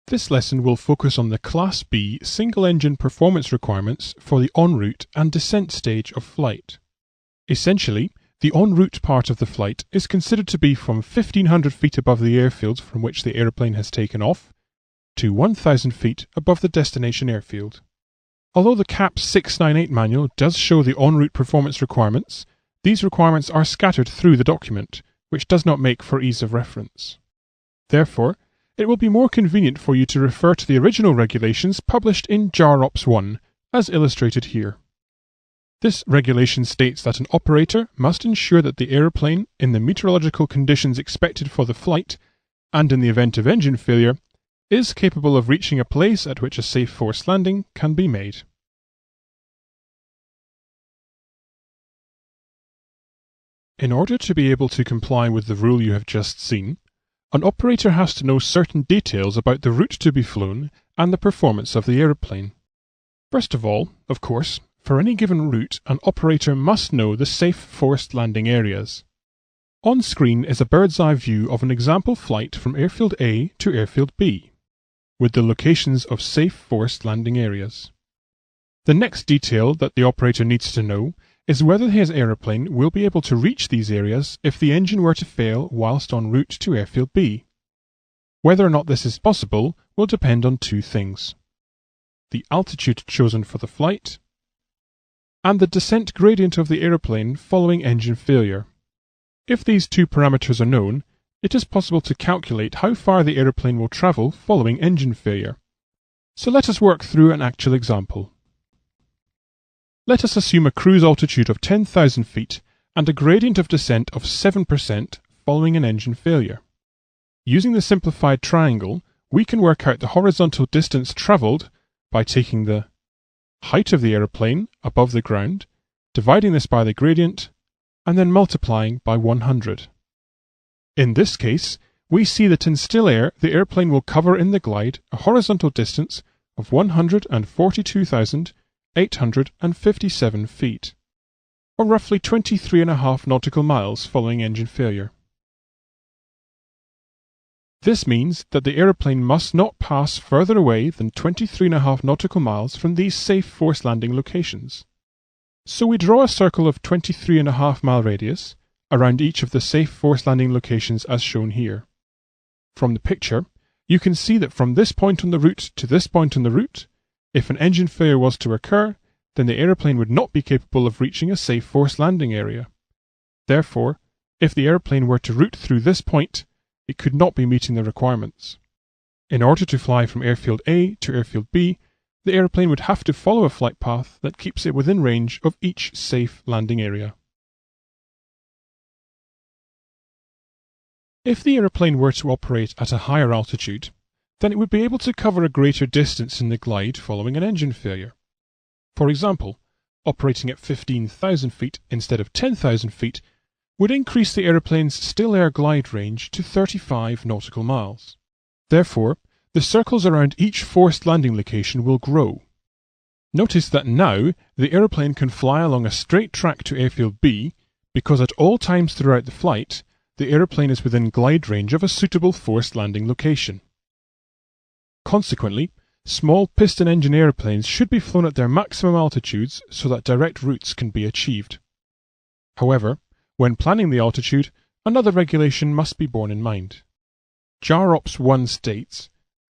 This lesson will focus on the Class B single-engine performance requirements for the en route and descent stage of flight. Essentially, the en route part of the flight is considered to be from 1,500 feet above the airfield from which the airplane has taken off to 1,000 feet above the destination airfield. Although the CAP 698 manual does show the en route performance requirements, these requirements are scattered through the document, which does not make for ease of reference. Therefore, it will be more convenient for you to refer to the original regulations published in JAR Ops 1, as illustrated here. This regulation states that an operator must ensure that the aeroplane, in the meteorological conditions expected for the flight, and in the event of engine failure, is capable of reaching a place at which a safe forced landing can be made. In order to be able to comply with the rule you have just seen, an operator has to know certain details about the route to be flown and the performance of the aeroplane. First of all, of course, for any given route, an operator must know the safe forced landing areas. On screen is a bird's eye view of an example flight from airfield A to airfield B, with the locations of safe forced landing areas. The next detail that the operator needs to know is whether his aeroplane will be able to reach these areas if the engine were to fail whilst en route to airfield B. Whether or not this is possible will depend on two things: the altitude chosen for the flight, and the descent gradient of the aeroplane following engine failure. If these two parameters are known, it is possible to calculate how far the aeroplane will travel following engine failure. So let us work through an actual example. Let us assume a cruise altitude of 10,000 feet and a gradient of descent of 7% following an engine failure. Using the simplified triangle, we can work out the horizontal distance travelled by taking the height of the aeroplane above the ground, dividing this by the gradient, and then multiplying by 100. In this case, we see that in still air the airplane will cover in the glide a horizontal distance of 142,857 feet, or roughly 23.5 nautical miles following engine failure. This means that the aeroplane must not pass further away than 23.5 nautical miles from these safe forced landing locations. So we draw a circle of 23.5 mile radius around each of the safe forced landing locations as shown here. From the picture, you can see that from this point on the route to this point on the route, if an engine failure was to occur, then the aeroplane would not be capable of reaching a safe forced landing area. Therefore, if the aeroplane were to route through this point, it could not be meeting the requirements. In order to fly from airfield A to airfield B, the aeroplane would have to follow a flight path that keeps it within range of each safe landing area. If the aeroplane were to operate at a higher altitude, then it would be able to cover a greater distance in the glide following an engine failure. For example, operating at 15,000 feet instead of 10,000 feet would increase the aeroplane's still air glide range to 35 nautical miles. Therefore, the circles around each forced landing location will grow. Notice that now the aeroplane can fly along a straight track to airfield B because at all times throughout the flight, the aeroplane is within glide range of a suitable forced landing location. Consequently, small piston engine aeroplanes should be flown at their maximum altitudes so that direct routes can be achieved. However, when planning the altitude, another regulation must be borne in mind. JAR Ops 1 states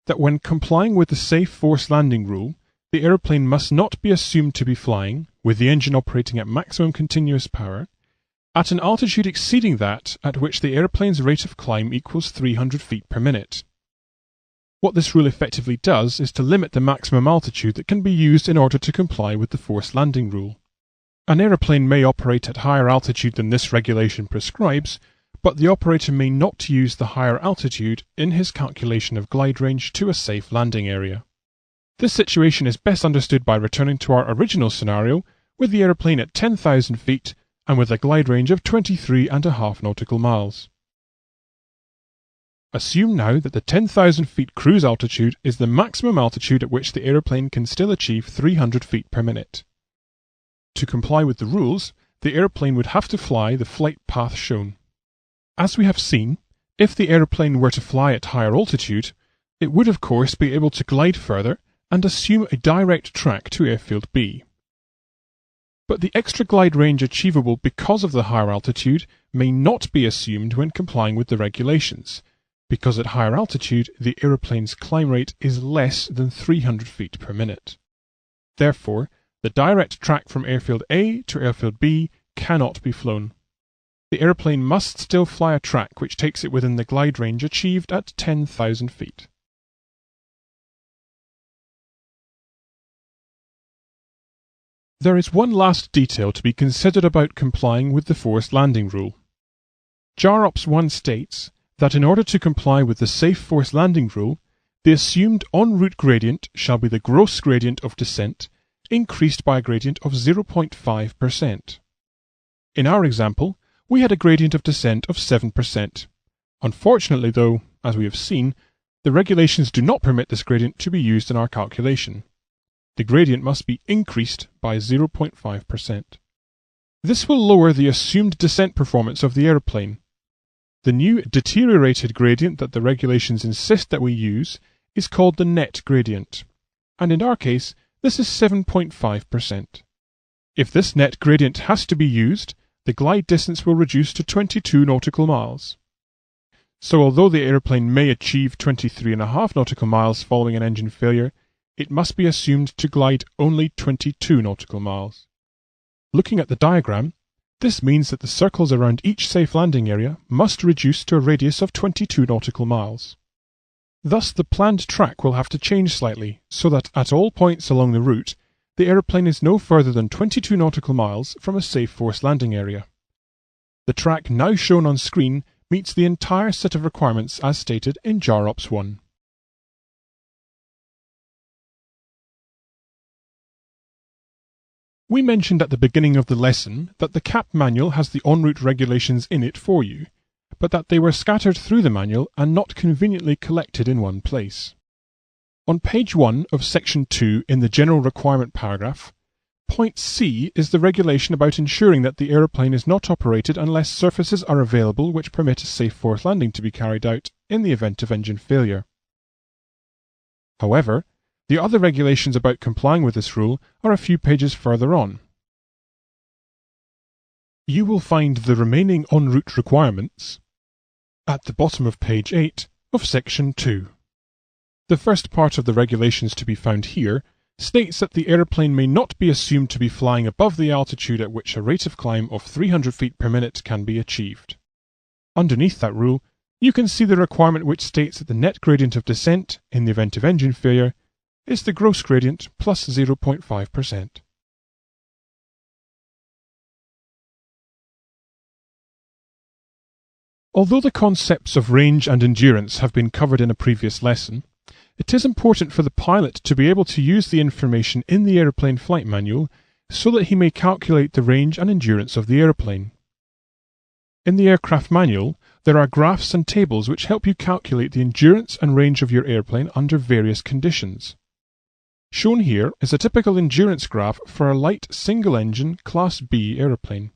that when complying with the safe forced landing rule, the aeroplane must not be assumed to be flying, with the engine operating at maximum continuous power, at an altitude exceeding that at which the aeroplane's rate of climb equals 300 feet per minute. What this rule effectively does is to limit the maximum altitude that can be used in order to comply with the forced landing rule. An aeroplane may operate at higher altitude than this regulation prescribes, but the operator may not use the higher altitude in his calculation of glide range to a safe landing area. This situation is best understood by returning to our original scenario with the aeroplane at 10,000 feet and with a glide range of 23.5 nautical miles. Assume now that the 10,000 feet cruise altitude is the maximum altitude at which the aeroplane can still achieve 300 feet per minute. To comply with the rules, the aeroplane would have to fly the flight path shown. As we have seen, if the aeroplane were to fly at higher altitude, It would of course be able to glide further and assume a direct track to airfield B. But the extra glide range achievable because of the higher altitude may not be assumed when complying with the regulations, because at higher altitude the aeroplane's climb rate is less than 300 feet per minute. Therefore, the direct track from airfield A to airfield B cannot be flown. The aeroplane must still fly a track which takes it within the glide range achieved at 10,000 feet. There is one last detail to be considered about complying with the forced landing rule. JAROPS 1 states that in order to comply with the safe forced landing rule, the assumed en route gradient shall be the gross gradient of descent increased by a gradient of 0.5%. In our example, we had a gradient of descent of 7%. Unfortunately though, as we have seen, the regulations do not permit this gradient to be used in our calculation. The gradient must be increased by 0.5%. This will lower the assumed descent performance of the aeroplane. The new deteriorated gradient that the regulations insist that we use is called the net gradient, and in our case this is 7.5%. If this net gradient has to be used, the glide distance will reduce to 22 nautical miles. So although the aeroplane may achieve 23.5 nautical miles following an engine failure, it must be assumed to glide only 22 nautical miles. Looking at the diagram, this means that the circles around each safe landing area must reduce to a radius of 22 nautical miles. Thus the planned track will have to change slightly, so that at all points along the route, the aeroplane is no further than 22 nautical miles from a safe forced landing area. The track now shown on screen meets the entire set of requirements as stated in JAROPS 1. We mentioned at the beginning of the lesson that the CAP manual has the en route regulations in it for you, but that they were scattered through the manual and not conveniently collected in one place. On page 1 of section 2 in the general requirement paragraph, point C is the regulation about ensuring that the aeroplane is not operated unless surfaces are available which permit a safe forced landing to be carried out in the event of engine failure. However, the other regulations about complying with this rule are a few pages further on. You will find the remaining en route requirements at the bottom of page 8 of section 2. The first part of the regulations to be found here states that the aeroplane may not be assumed to be flying above the altitude at which a rate of climb of 300 feet per minute can be achieved. Underneath that rule, you can see the requirement which states that the net gradient of descent, in the event of engine failure, is the gross gradient plus 0.5%. Although the concepts of range and endurance have been covered in a previous lesson, it is important for the pilot to be able to use the information in the aeroplane flight manual so that he may calculate the range and endurance of the aeroplane. In the aircraft manual, there are graphs and tables which help you calculate the endurance and range of your airplane under various conditions. Shown here is a typical endurance graph for a light single-engine Class B aeroplane.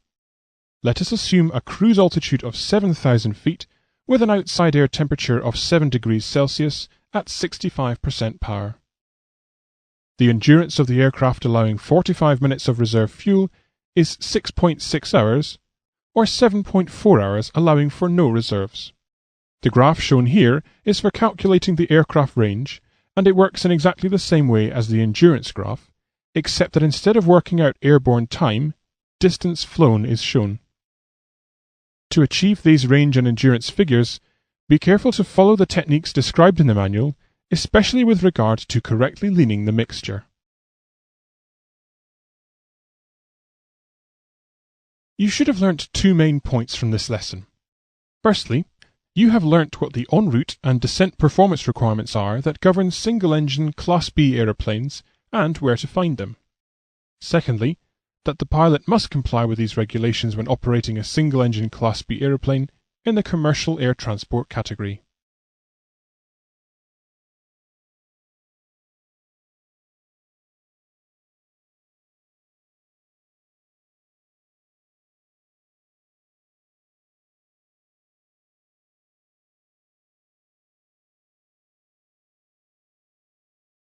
Let us assume a cruise altitude of 7,000 feet with an outside air temperature of 7 degrees Celsius at 65% power. The endurance of the aircraft allowing 45 minutes of reserve fuel is 6.6 hours, or 7.4 hours allowing for no reserves. The graph shown here is for calculating the aircraft range, and it works in exactly the same way as the endurance graph, except that instead of working out airborne time, distance flown is shown. To achieve these range and endurance figures, be careful to follow the techniques described in the manual, especially with regard to correctly leaning the mixture. You should have learnt two main points from this lesson. Firstly, you have learnt what the en route and descent performance requirements are that govern single-engine Class B aeroplanes and where to find them. Secondly, that the pilot must comply with these regulations when operating a single-engine Class B aeroplane in the commercial air transport category.